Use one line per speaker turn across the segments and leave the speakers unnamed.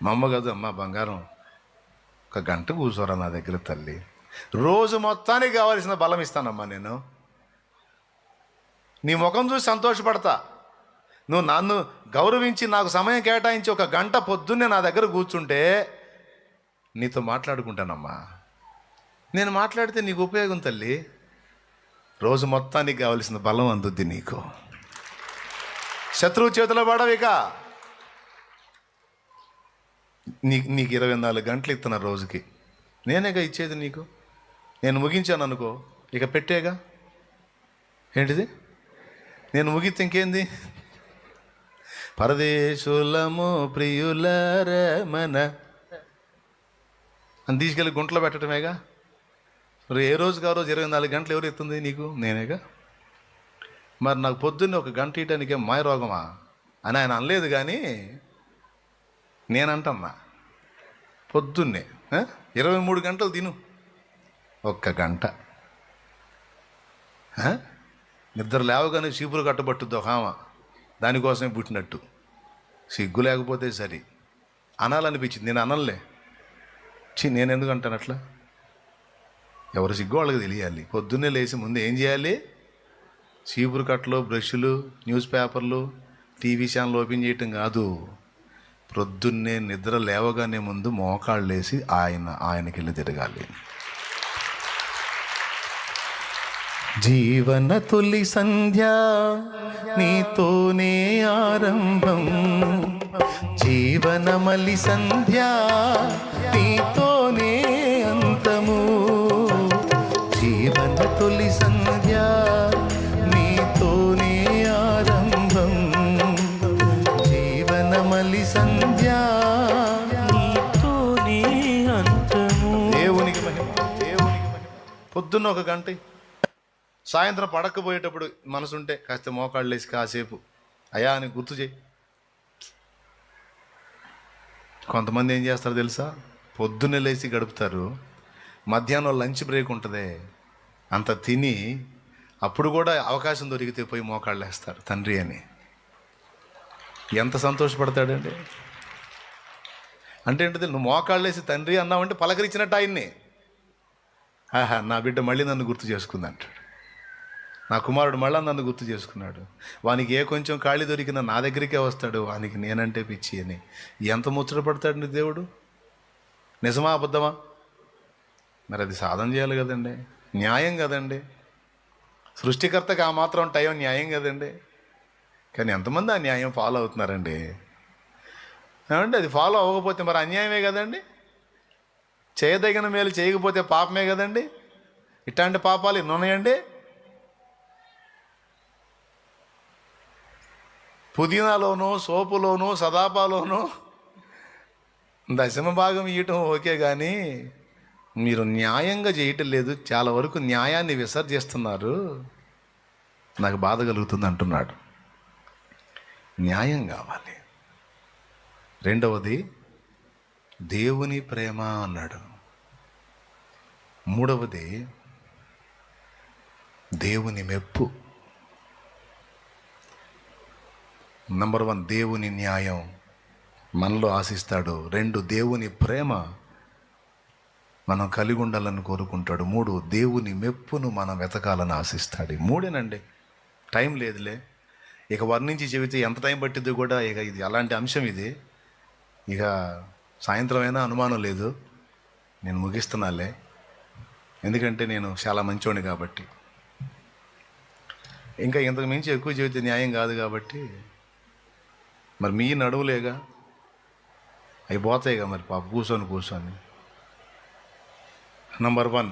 మా అమ్మ కాదు, అమ్మ బంగారం ఒక గంట కూర్చోరా నా దగ్గర తల్లి, రోజు మొత్తానికి కావాల్సిన బలం ఇస్తానమ్మా నేను. నీ ముఖం చూసి సంతోషపడతా. నువ్వు నన్ను గౌరవించి నాకు సమయం కేటాయించి ఒక గంట పొద్దున్నే నా దగ్గర కూర్చుంటే నీతో మాట్లాడుకుంటానమ్మా. నేను మాట్లాడితే నీకు ఉపయోగం తల్లి. రోజు మొత్తానికి కావలసిన బలం అందుద్ది నీకు. శత్రువు చేతిలో పడవిక. నీకు 24 గంటలు ఇస్తున్నా రోజుకి, నేనేగా ఇచ్చేది నీకు. నేను ముగించాను అనుకో, ఇక పెట్టేగా. ఏంటిది? నేను ముగిస్తే ఇంకేంది? పరదేశులము ప్రియులరమన అని తీసుకెళ్ళి గుంటలో పెట్టడమేగా. మరి ఏ రోజుకి ఆ రోజు 24 గంటలు ఎవరు ఎత్తుంది నీకు? నేనేగా. మరి నాకు పొద్దున్నే ఒక గంట ఇయటానికే మాయ రోగమా అని ఆయన అనలేదు, కానీ నేనంటన్నా పొద్దున్నే 23 గంటలు తిను, ఒక్క గంట. నిద్ర లేవగానే చీపురు కట్టబట్టుద్ది ఒక ఆమె, దానికోసమే పుట్టినట్టు. సిగ్గు లేకపోతే సరి అనాలనిపించింది. నేను అనలే. నేను ఎందుకు అంటాను అట్లా? ఎవరు సిగ్గు వాళ్ళకి తెలియాలి. పొద్దున్నే లేచి ముందు ఏం చేయాలి? చీపురు కట్టలు, బ్రష్లు, న్యూస్ పేపర్లు, టీవీ ఛానల్ ఓపెన్ చేయటం కాదు. ప్రొద్దున్నే నిద్ర లేవగానే ముందు మోకాళ్ళు లేసి ఆయనకెళ్ళి తిరగాలి. జీవన తొలి సంధ్య నీతోనే ఆరంభం, జీవనమలి సంధ్య నీతోనే అంతము. జీవన తొలి సంధ్య నీతోనే ఆరంభం, జీవనమలి సంధ్య నీతోనే అంతము. దేవునికి మహిమ, దేవునికి మహిమ. పొద్దున్న ఒక గంట, సాయంత్రం పడకపోయేటప్పుడు మనసుంటే కాస్త మోకాళ్ళు లేసి కాసేపు అయా అని గుర్తు చేయి. కొంతమంది ఏం చేస్తారు తెలుసా? పొద్దున్నే లేచి గడుపుతారు, మధ్యాహ్నం లంచ్ బ్రేక్ ఉంటుంది, అంత తిని అప్పుడు కూడా అవకాశం దొరికితే పోయి మోకాళ్ళు వేస్తారు తండ్రి అని. ఎంత సంతోషపడతాడండి. అంటే ఏంటిది? నువ్వు మోకాళ్ళు వేసి తండ్రి అన్నావంటే పలకరించినట్టు ఆయన్ని. ఆహా, నా బిడ్డ మళ్ళీ నన్ను గుర్తు చేసుకుంది అంటాడు. నా కుమారుడు మళ్ళీ నన్ను గుర్తు చేసుకున్నాడు. వానికి ఏ కొంచెం ఖాళీ దొరికినా నా దగ్గరికే వస్తాడు, వానికి నేనంటే పిచ్చి అని. ఎంత ముచ్చట పడతాడు నీ దేవుడు. నిజమా అబద్ధమా? మరి అది సాధన చేయాలి కదండి, న్యాయం కదండి. సృష్టికర్తకి ఆ మాత్రం టైం న్యాయం కదండి. కానీ ఎంతమంది ఆ న్యాయం ఫాలో అవుతున్నారండి? ఏమంటే అది ఫాలో అవ్వకపోతే మరి అన్యాయమే కదండి. చేయదగిన మేలు చేయకపోతే పాపమే కదండి. ఇట్లాంటి పాపాలు ఎన్ని ఉన్నాయండి. పుదీనాలోనూ, సోపులోనూ, సదాపాలోనూ దశమ భాగం ఇవ్వటం ఓకే, కానీ మీరు న్యాయంగా చేయటం లేదు. చాలా వరకు న్యాయాన్ని విసర్జిస్తున్నారు, నాకు బాధ కలుగుతుంది అంటున్నాడు. న్యాయం కావాలి. రెండవది దేవుని ప్రేమ అన్నాడు. మూడవది దేవుని మెప్పు. నంబర్ 1 దేవుని న్యాయం మనలో ఆశిస్తాడు. 2 దేవుని ప్రేమ మనం కలిగి ఉండాలని కోరుకుంటాడు. 3 దేవుని మెప్పును మనం వెతకాలని ఆశిస్తాడు. 3 టైం లేదులే, ఇక వర్ణించి చెబితే ఎంత టైం పట్టిద్దో కూడా. ఇక ఇది అలాంటి అంశం ఇది. ఇక సాయంత్రం అయినా అనుమానం లేదు. నేను ముగిస్తున్నాలే, ఎందుకంటే నేను చాలా మంచోడిని కాబట్టి. ఇంకా ఇంతకు మించి ఎక్కువ చెబితే న్యాయం కాదు కాబట్టి. మరి మీ నడువులేగా అవి పోతాయిగా మరి పాప కూర్చొని. నంబర్ 1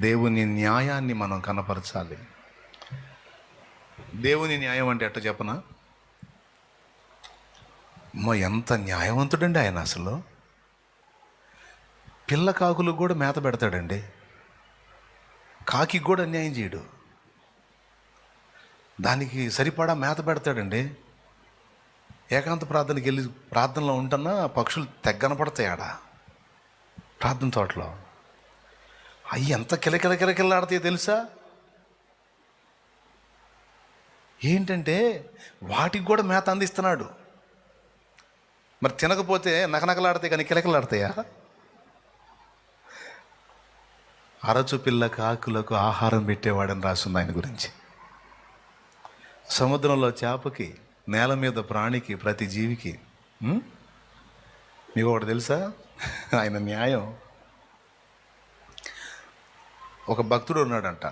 దేవుని న్యాయాన్ని మనం కనపరచాలి. దేవుని న్యాయం అంటే ఎట్ట చెప్పనా? ఎంత న్యాయవంతుడండి ఆయన. అసలు పిల్ల కాకులకు కూడా మేత పెడతాడండి, కాకి కూడా అన్యాయం చేయడు, దానికి సరిపడా మేత పెడతాడండి. ఏకాంత ప్రార్థనకి వెళ్ళి ప్రార్థనలో ఉంటున్నా పక్షులు తెగ్గనపడతాయి ఆడ ప్రార్థన తోటలో. అవి ఎంత కిలకిలకిలకిల్లాడతాయో తెలుసా? ఏంటంటే వాటికి కూడా మేత అందిస్తున్నాడు. మరి తినకపోతే నకనకలాడతాయి కానీ కిలకలాడతాయా? అరచు పిల్ల కాకులకు ఆహారం పెట్టేవాడని రాస్తుంది ఆయన గురించి. సముద్రంలో చేపకి, నేల మీద ప్రాణికి, ప్రతి జీవికి. మీకు ఒకటి తెలుసా? ఆయన న్యాయం. ఒక భక్తుడు ఉన్నాడంట.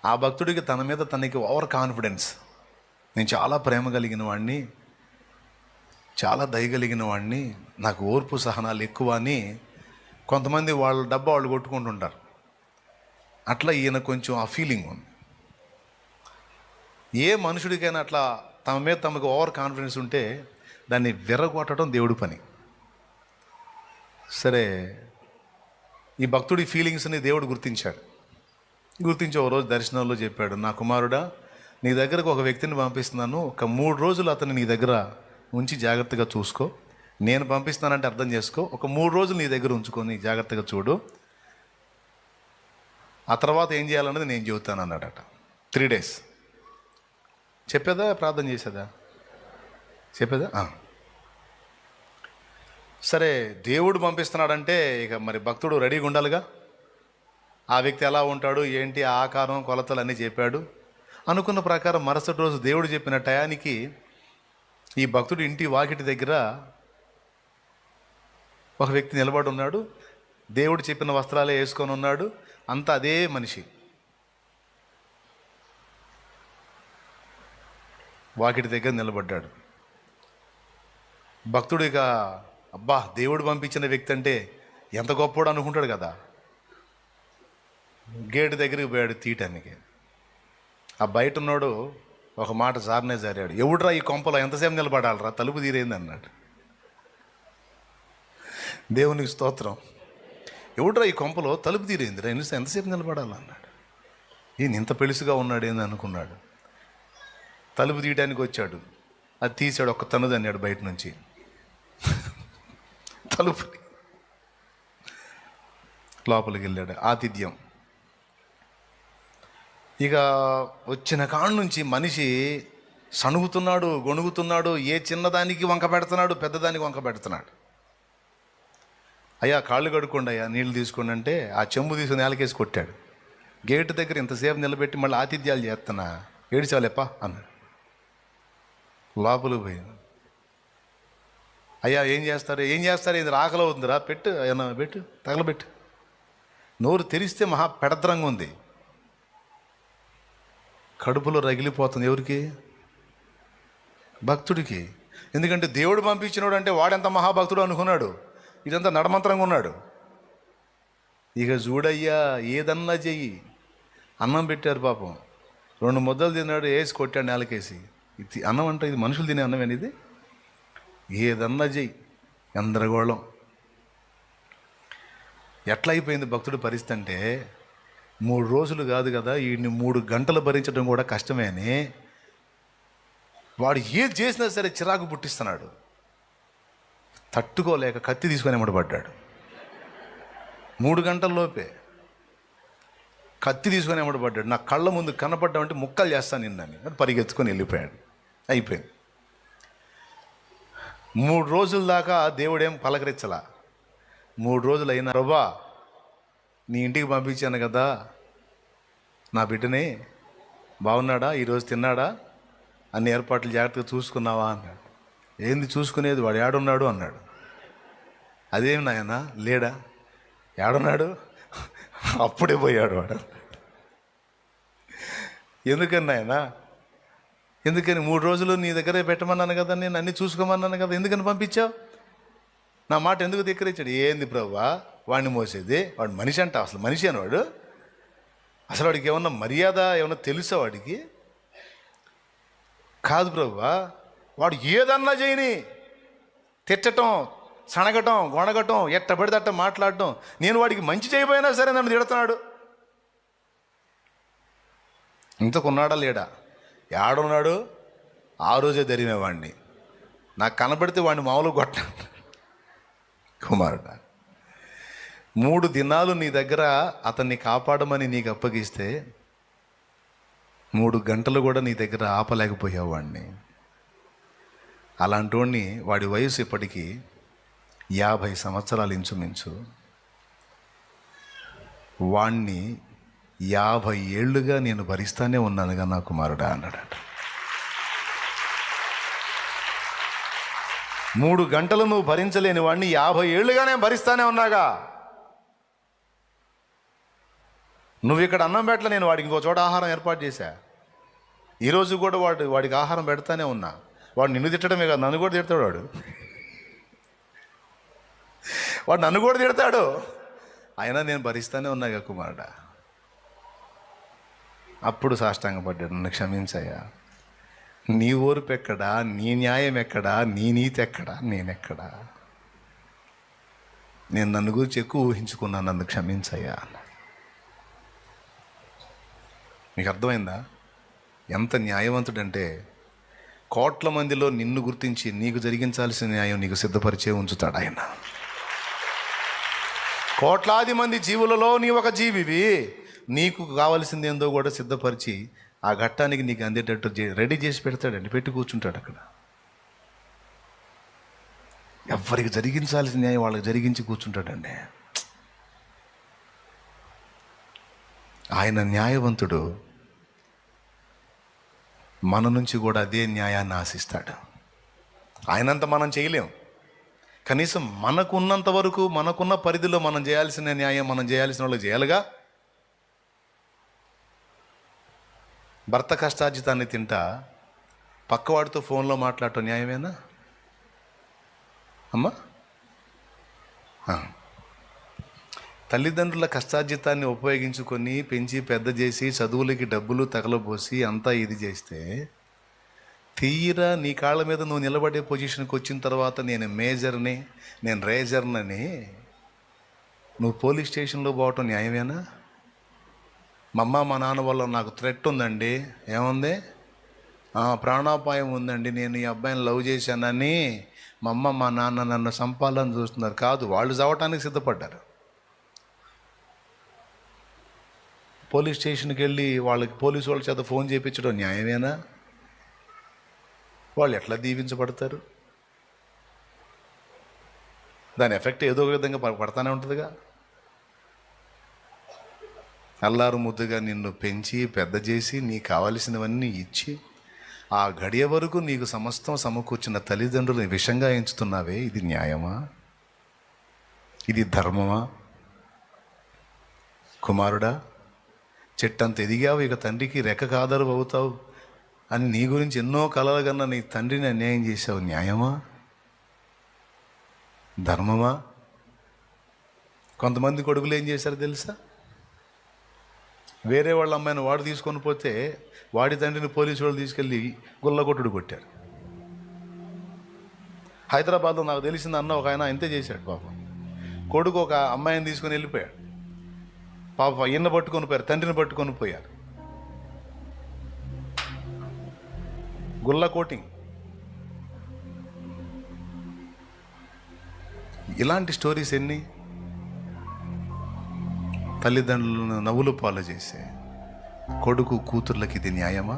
ఆ భక్తుడికి తన మీద తనకి ఓవర్ కాన్ఫిడెన్స్. నేను చాలా ప్రేమ కలిగిన వాడిని, చాలా దయగలిగిన వాడిని, నాకు ఓర్పు సహనాలు ఎక్కువ అని కొంతమంది వాళ్ళ డబ్బా వాళ్ళు కొట్టుకుంటుంటారు. అట్లా ఈయన కొంచెం ఆ ఫీలింగ్ ఉంది. ఏ మనుషుడికైనా అట్లా తమ మీద తమకు ఓవర్ కాన్ఫిడెన్స్ ఉంటే దాన్ని విర్రగొట్టడం దేవుడి పని. సరే, ఈ భక్తుడి ఫీలింగ్స్ని దేవుడు గుర్తించాడు. గుర్తించి ఒక రోజు దర్శనంలో చెప్పాడు, నా కుమారుడా, నీ దగ్గరకు ఒక వ్యక్తిని పంపిస్తున్నాను, ఒక 3 రోజులు అతన్ని నీ దగ్గర ఉంచి జాగ్రత్తగా చూసుకో. నేను పంపిస్తానంటే అర్థం చేసుకో. ఒక 3 రోజులు నీ దగ్గర ఉంచుకొని జాగ్రత్తగా చూడు, ఆ తర్వాత ఏం చేయాలన్నది నేను చెబుతాను అన్నాడట. 3 days. చెప్పేదా ప్రార్థన చేసేదా? చెప్పేదా? సరే, దేవుడు పంపిస్తున్నాడంటే ఇక మరి భక్తుడు రెడీగా ఉండాలిగా. ఆ వ్యక్తి ఎలా ఉంటాడు, ఏంటి, ఆకారం, కొలతలు అన్నీ చెప్పాడు. అనుకున్న ప్రకారం మరుసటి రోజు దేవుడు చెప్పిన టయానికి ఈ భక్తుడు ఇంటి వాకిటి దగ్గర ఒక వ్యక్తి నిలబడి ఉన్నాడు. దేవుడు చెప్పిన వస్త్రాలే వేసుకొని ఉన్నాడు. అంతా అదే మనిషి. వాకిటి దగ్గర నిలబడ్డాడు. భక్తుడు ఇక అబ్బా, దేవుడు పంపించిన వ్యక్తి అంటే ఎంత గొప్పవాడు అనుకుంటాడు కదా. గేటు దగ్గరికి పోయాడు తీయటానికి. ఆ బయట ఉన్నాడు ఒక మాట జారనే జారాడు. ఎవడురా ఈ కొంపలో ఎంతసేపు నిలబడాలరా, తలుపు తీరేంది అన్నాడు. దేవునికి స్తోత్రం. ఎవడురా ఈ కొంపలో తలుపు తీరేందిరా, ఎంతసేపు నిలబడాలన్నాడు. ఈయన ఇంత పెలుసుగా ఉన్నాడేంది అనుకున్నాడు. తలుపు తీయడానికి వచ్చాడు. అది తీసాడు, ఒక్క తనుదు అన్నాడు బయట నుంచి తలుపు. లోపలికి వెళ్ళాడు. ఆతిథ్యం. ఇక వచ్చిన కాడ నుంచి మనిషి సణుగుతున్నాడు, గొణుగుతున్నాడు. ఏ చిన్నదానికి వంక పెడుతున్నాడు, పెద్దదానికి వంక పెడుతున్నాడు. అయ్యా కాళ్ళు కడుక్కోండి, అయ్యా నీళ్ళు తీసుకోండి అంటే ఆ చెంబు తీసుకుని నేలకేసి కొట్టాడు. గేటు దగ్గర ఇంతసేపు నిలబెట్టి మళ్ళీ ఆతిథ్యాలు చేస్తున్నా, ఏడిచాలేపా అన్నాడు. లోపలికి పోయింది. అయ్యా ఏం చేస్తారు ఇది రాకలో ఉందిరా, పెట్టు ఏమన్నా పెట్టు, తగలబెట్టు. నోరు తెరిస్తే మహా పెడద్రంగా ఉంది, కడుపులో రగిలిపోతుంది. ఎవరికి? భక్తుడికి. ఎందుకంటే దేవుడు పంపించినాడు అంటే వాడెంత మహాభక్తుడు అనుకున్నాడు. ఇదంతా నడమంత్రంగా ఉన్నాడు. ఇక చూడయ్యా, ఏదన్నా చెయ్యి. అన్నం పెట్టారు పాపం, 2 ముద్దలు తిన్నాడు, వేసి కొట్టాడు నేలకేసి. ఇది అన్నం అంటే ఇది మనుషులు తినే అన్నం అనేది? ఏదన్నా చెయ్యి, గందరగోళం. ఎట్లా అయిపోయింది భక్తుడి పరిస్థితి అంటే, 3 రోజులు కాదు కదా, వీడిని 3 గంటలు భరించడం కూడా కష్టమే అని వాడు ఏది చేసినా సరే చిరాకు పుట్టిస్తున్నాడు. తట్టుకోలేక కత్తి తీసుకొని ఎమ్మడబడ్డాడు. 3 గంటల్లోపే కత్తి తీసుకొని ఎమ్మడబడ్డాడు. నా కళ్ళ ముందు కనపడ్డామంటే ముక్కలు చేస్తాను నిన్నని అది పరిగెత్తుకొని వెళ్ళిపోయాడు. అయిపోయింది. 3 రోజుల దాకా దేవుడేం పలకరించలా. 3 రోజులు అయినా, ప్రభా నీ ఇంటికి పంపించాను కదా నా బిడ్డని, బాగున్నాడా, ఈరోజు తిన్నాడా, అన్ని ఏర్పాట్లు జాగ్రత్తగా చూసుకున్నావా అన్నాడు. ఏంది చూసుకునేది, వాడు ఏడున్నాడు అన్నాడు. అదేం నాయన లేడా, ఏడున్నాడు, అప్పుడే పోయాడు వాడు. ఎందుకని నాయన, ఎందుకని 3 రోజులు నీ దగ్గరే పెట్టమన్నాను కదా, నేను అన్నీ చూసుకోమన్నాను కదా, ఎందుకని పంపించావు, నా మాట ఎందుకు ధిక్కరించాడు. ఏంది ప్రభువా వాడిని మోసేది, వాడు మనిషి అంట, అసలు మనిషి అని వాడు, అసలు వాడికి ఏమన్నా మర్యాద ఏమన్నా తెలుసా వాడికి? కాదు ప్రభువా, వాడు ఏదన్నా చేయని, తిట్టటం, సనగటం, గొణగటం, ఎట్ట పడితే అట్ట మాట్లాడటం, నేను వాడికి మంచి చేయబోయినా సరే నన్ను తిడుతున్నాడు. ఇంతకున్నాడా లేడా? ఏడున్నాడు? ఆ రోజే ధరిమేవాడిని, నాకు కనబడితే వాడిని మామూలు కొట్టాను. కుమారుడా, 3 దినాలు నీ దగ్గర అతన్ని కాపాడమని నీకు అప్పగిస్తే 3 గంటలు కూడా నీ దగ్గర ఆపలేకపోయావు వాడిని. అలాంటి వాడి వయసు ఇప్పటికీ 50 సంవత్సరాలు ఇంచుమించు. వాణ్ణి 50 ఏళ్ళుగా నేను భరిస్తానే ఉన్నానుగా నా కుమారుడా అన్నాడట. 3 గంటలు నువ్వు భరించలేని వాడిని 50 ఏళ్ళుగా నేను భరిస్తానే ఉన్నాగా. నువ్వు ఇక్కడ అన్నం పెట్టలే, నేను వాడికి ఇంకో చోట ఆహారం ఏర్పాటు చేశా. ఈరోజు కూడా వాడికి ఆహారం పెడతానే ఉన్నా. వాడు నిన్ను తిట్టడమే కాదు, నన్ను కూడా తిడతాడు. వాడు నన్ను కూడా తిడతాడు, అయినా నేను భరిస్తానే ఉన్నాగా కుమారుడా. అప్పుడు సాష్టాంగపడ్డాడు, నన్ను క్షమించయ్యా, నీ ఓర్పు ఎక్కడా, నీ న్యాయం ఎక్కడా, నీ నీతి ఎక్కడా, నేనెక్కడా, నేను నన్ను గురించి ఎక్కువ ఊహించుకున్నాను, నన్ను క్షమించయ్యా. మీకు అర్థమైందా ఎంత న్యాయవంతుడంటే? కోట్ల మందిలో నిన్ను గుర్తించి నీకు జరిగించాల్సిన న్యాయం నీకు సిద్ధపరిచే ఉంచుతాడు ఆయన. కోట్లాది మంది జీవులలో నీ ఒక జీవివి, నీకు కావాల్సింది ఏందో కూడా సిద్ధపరిచి ఆ ఘట్టానికి నీకు అందేటట్టు రెడీ చేసి పెడతాడండి, పెట్టి కూర్చుంటాడు అక్కడ. ఎవరికి జరిగించాల్సిన న్యాయం వాళ్ళకి జరిగించి కూర్చుంటాడండి. ఆయన న్యాయవంతుడు. మన నుంచి కూడా అదే న్యాయాన్ని ఆశిస్తాడు. ఆయనంత మనం చేయలేం, కనీసం మనకున్నంత వరకు మనకున్న పరిధిలో మనం చేయాల్సిన న్యాయం మనం చేయాల్సిన వాళ్ళు చేయాలిగా. భర్త కష్టార్జితాన్ని తింటా పక్కవాడితో ఫోన్లో మాట్లాడటం న్యాయమేనా అమ్మా? తల్లిదండ్రుల కష్టార్జితాన్ని ఉపయోగించుకొని పెంచి పెద్ద చేసి చదువులకి డబ్బులు తగలబోసి అంతా ఇది చేస్తే, తీరా నీ కాళ్ళ మీద నువ్వు నిలబడే పొజిషన్కి వచ్చిన తర్వాత నేను మేజర్ని, నేను రేజర్నని నువ్వు పోలీస్ స్టేషన్లో పోవటం న్యాయమేనా? మా అమ్మ మా నాన్న వల్ల నాకు థ్రెట్ ఉందండి, ఏముంది, ప్రాణాపాయం ఉందండి, నేను ఈ అబ్బాయిని లవ్ చేశానని మా అమ్మ మా నాన్న నన్ను చంపాలని చూస్తున్నారు. కాదు, వాళ్ళు చావటానికి సిద్ధపడ్డారు. పోలీస్ స్టేషన్కి వెళ్ళి వాళ్ళకి పోలీసు వాళ్ళ చేత ఫోన్ చేయించడం న్యాయమేనా? వాళ్ళు ఎట్లా దీవించబడతారు? దాని ఎఫెక్ట్ ఏదో ఒక విధంగా పడతానే ఉంటుందిగా. అల్లారు ముద్దుగా నిన్ను పెంచి పెద్ద చేసి నీకు కావలసినవన్నీ ఇచ్చి ఆ గడియ వరకు నీకు సమస్తం సమకూర్చిన తల్లిదండ్రులను విషంగా ఎంచుతున్నావే, ఇది న్యాయమా? ఇది ధర్మమా? కుమారుడా, చెట్టంత ఎదిగావు, ఇక తండ్రికి రెక్కకు ఆధారం అవుతావు అని నీ గురించి ఎన్నో కలలు కన్నా నీ తండ్రిని అన్యాయం చేశావు. న్యాయమా? ధర్మమా? కొంతమంది కొడుకులు ఏం చేశారు తెలుసా? వేరే వాళ్ళ అమ్మాయిని వాడు తీసుకొని పోతే వాడి తండ్రిని పోలీసు వాళ్ళు తీసుకెళ్ళి గుల్లగొట్టుడు కొట్టారు. హైదరాబాద్లో నాకు తెలిసింది అన్న ఒక ఆయన ఇంతే చేశాడు పాపం. కొడుకు ఒక అమ్మాయిని తీసుకొని వెళ్ళిపోయాడు. పాప ఈయన పట్టుకొని పోయారు, తండ్రిని పట్టుకొని పోయారు. గుల్ల కోటింగ్. ఇలాంటి స్టోరీస్ ఎన్ని? తల్లిదండ్రులను నవ్వులు పాలు చేసే కొడుకు కూతుర్లకి ఇది న్యాయమా?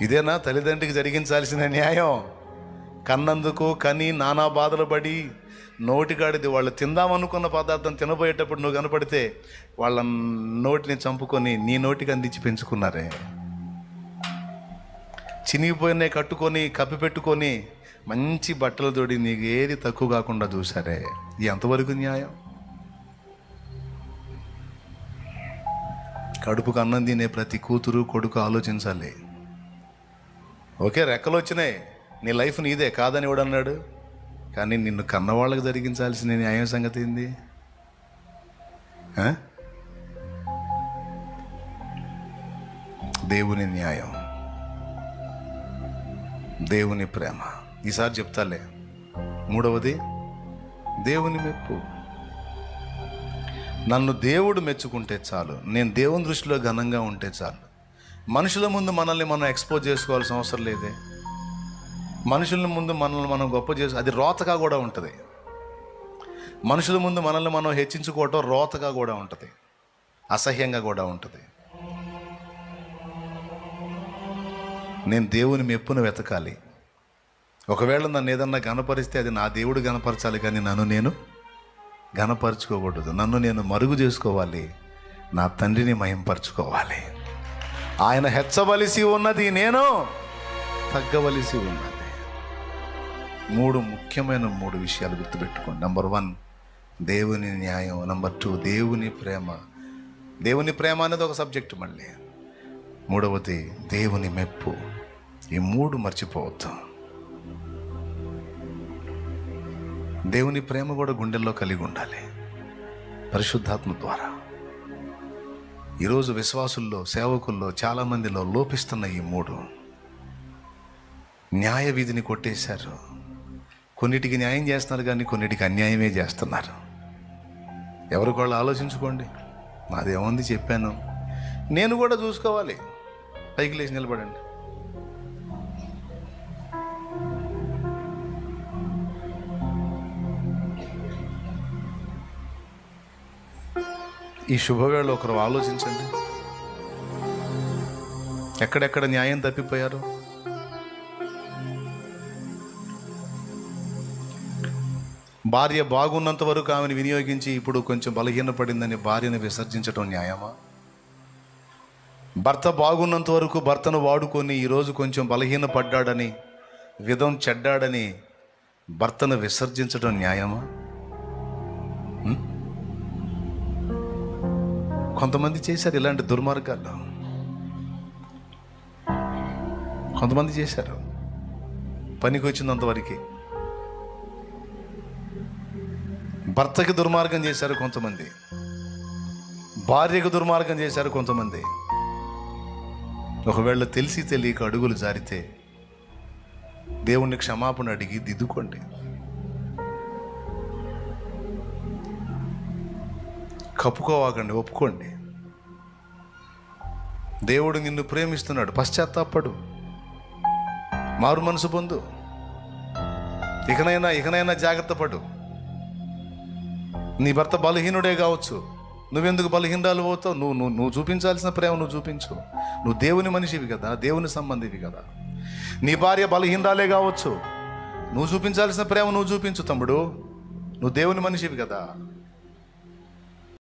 ఇదేనా తల్లిదండ్రికి జరిగించాల్సిన న్యాయం? కన్నందుకు కని నానా బాధలు పడి నోటికాడిది వాళ్ళు తిందామనుకున్న పదార్థం తినబోయేటప్పుడు నువ్వు కనపడితే వాళ్ళ నోటిని చంపుకొని నీ నోటికి అందించి పెంచుకున్నారే. చినిగిపోయిన కట్టుకొని కప్పి పెట్టుకొని మంచి బట్టలు తోడి నీకు ఏది తక్కువ కాకుండా చూసారే. ఇది ఎంతవరకు న్యాయం? కడుపుకు అన్నం తినే ప్రతి కూతురు కొడుకు ఆలోచించాలి. ఓకే, రెక్కలు వచ్చినాయి, నీ లైఫ్ నీదే కాదని ఎవడన్నాడు? కానీ నిన్ను కన్నవాళ్ళకి జరిగించాల్సిన న్యాయం సంగతి ఏంది? దేవుని న్యాయం, దేవుని ప్రేమ. ఈసారి చెప్తాలే. మూడవది దేవుని మెప్పు. నన్ను దేవుడు మెచ్చుకుంటే చాలు, నేను దేవుని దృష్టిలో ఘనంగా ఉంటే చాలు. మనుషుల ముందు మనల్ని మనం ఎక్స్పోజ్ చేసుకోవాల్సిన అవసరం లేదే. మనుషుల ముందు మనల్ని మనం గొప్ప అది రోతగా కూడా ఉంటుంది. మనుషుల ముందు మనల్ని మనం హెచ్చించుకోవటం రోతగా కూడా ఉంటుంది, అసహ్యంగా కూడా ఉంటుంది. నేను దేవుని మెప్పును వెతకాలి, ఒకవేళ నన్ను ఏదన్నా గనపరిస్తే అది నా దేవుడు గనపరచాలి, కానీ నన్ను నేను గనపరుచుకోకూడదు. నన్ను నేను మరుగు చేసుకోవాలి, నా తండ్రిని మహింపరచుకోవాలి. ఆయన హెచ్చవలసి ఉన్నది, నేను తగ్గవలసి ఉన్నది. ముఖ్యమైన మూడు విషయాలు గుర్తుపెట్టుకోండి. నంబర్ 1 దేవుని న్యాయం. నంబర్ 2 దేవుని ప్రేమ. దేవుని ప్రేమ అనేది ఒక సబ్జెక్టు. మళ్ళీ మూడవది దేవుని మెప్పు. ఈ 3 మర్చిపోవద్దు. దేవుని ప్రేమ కూడా గుండెల్లో కలిగి ఉండాలి పరిశుద్ధాత్మ ద్వారా. ఈరోజు విశ్వాసుల్లో, సేవకుల్లో, చాలామందిలో లోపిస్తున్న ఈ 3. న్యాయ విధిని కొట్టేశారు. కొన్నిటికి న్యాయం చేస్తున్నారు, కానీ కొన్నిటికి అన్యాయమే చేస్తున్నారు. ఎవరికి వాళ్ళు ఆలోచించుకోండి. నాదేముంది చెప్పాను, నేను కూడా చూసుకోవాలి. పైకి లేచి నిలబడండి. ఈ శుభవేళ ఒకరు ఆలోచించండి, ఎక్కడెక్కడ న్యాయం తప్పిపోయారు. భార్య బాగున్నంత వరకు ఆమెను వినియోగించి ఇప్పుడు కొంచెం బలహీనపడిందని భార్యను విసర్జించడం న్యాయమా? భర్త బాగున్నంత వరకు భర్తను వాడుకొని ఈరోజు కొంచెం బలహీనపడ్డాడని, విధం చెడ్డాడని భర్తను విసర్జించడం న్యాయమా? కొంతమంది చేశారు ఇలాంటి దుర్మార్గాలు. కొంతమంది చేశారు పనికి వచ్చినంతవరకు. భర్తకి దుర్మార్గం చేశారు కొంతమంది, భార్యకు దుర్మార్గం చేశారు కొంతమంది. ఒకవేళ తెలిసి తెలియక అడుగులు జారితే దేవుణ్ణి క్షమాపణ అడిగి దిద్దుకోండి. కప్పుకోవాకండి, ఒప్పుకోండి. దేవుడు నిన్ను ప్రేమిస్తున్నాడు. పశ్చాత్తాపడు, మారు మనసు పొందు. ఇకనైనా జాగ్రత్త పడు. నీ భర్త బలహీనుడే కావచ్చు, నువ్వెందుకు బలహీనరాలు పోతావు? నువ్వు చూపించాల్సిన ప్రేమ నువ్వు చూపించు. నువ్వు దేవుని మనిషివి కదా, దేవుని సంబంధివి కదా. నీ భార్య బలహీనరాలే కావచ్చు, నువ్వు చూపించాల్సిన ప్రేమ నువ్వు చూపించు తమ్ముడు. నువ్వు దేవుని మనిషివి కదా.